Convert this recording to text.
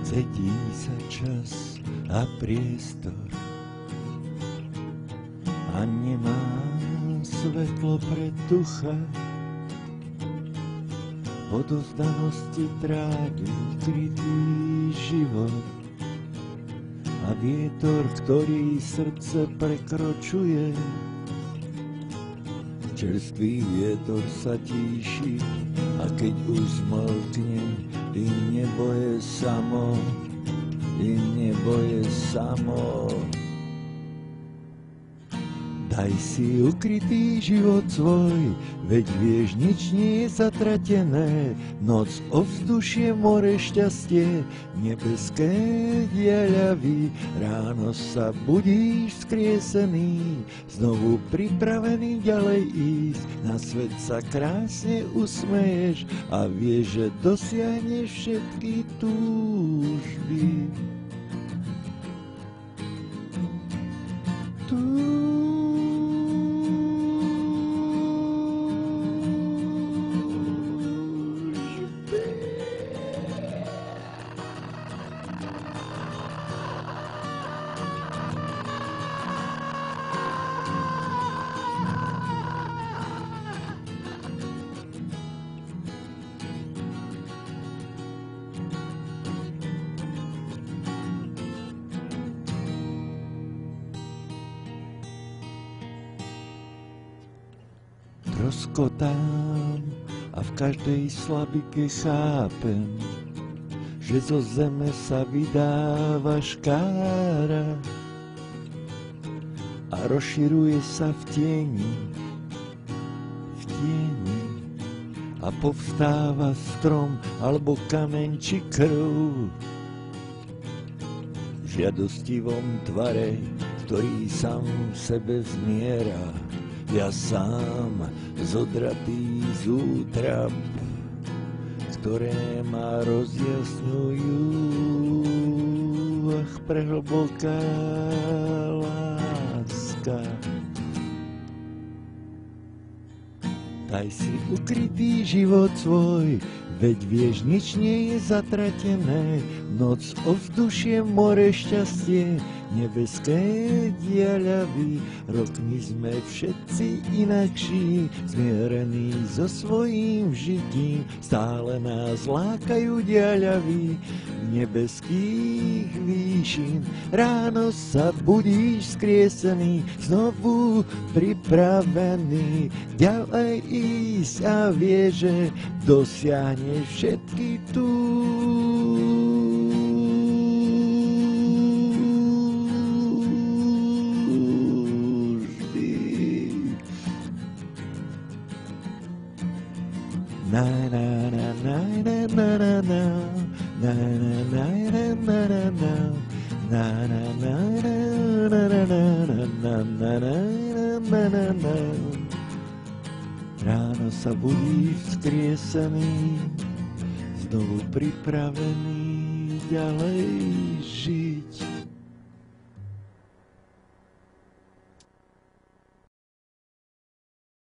Cedí sa čas a priestor a nemá svetlo pre ducha. Odovzdanosti trávi krytý život a vietor, ktorý srdce prekročuje. Čerstvý vietor sa tíši a keď už zmlkne, i nebo je samo, i nebo je samo. Daj si ukrytý život svoj, veď vieš, nič nie je zatratené. Noc, ovzdušie, more, šťastie, nebeské diaľavy. Ráno sa budíš skriesený, znovu pripravený ďalej ísť. Na svet sa krásne usmeješ a vieš, že dosiahneš všetky túžby. Rozkotám a v každej slabike chápem, že zo zeme sa vydáva škára a rozširuje sa v tieni a povstáva strom alebo kameň či krv v žiadostivom tvare, ktorý sám sebe zmiera. Ja sám zodratý z útrap, ktoré ma rozjasňujú, ach, prehlboká láska. Daj si ukrytý život svoj, veď vieš, nič nie je zatratené. Noc, ovzdušie, more, šťastie, nebeské diaľavy. Rokmi sme všetci inakší, zmierení so svojím žitím. Stále nás lákajú diaľavy nebeských výšin. Ráno sa budíš skriesený, znovu pripravený ďalej ísť a vieš, že dosiahneš všetky na na na na na na na na na na na na na. Ráno sa budíš vzkriesený, znovu pripravený ďalej žiť.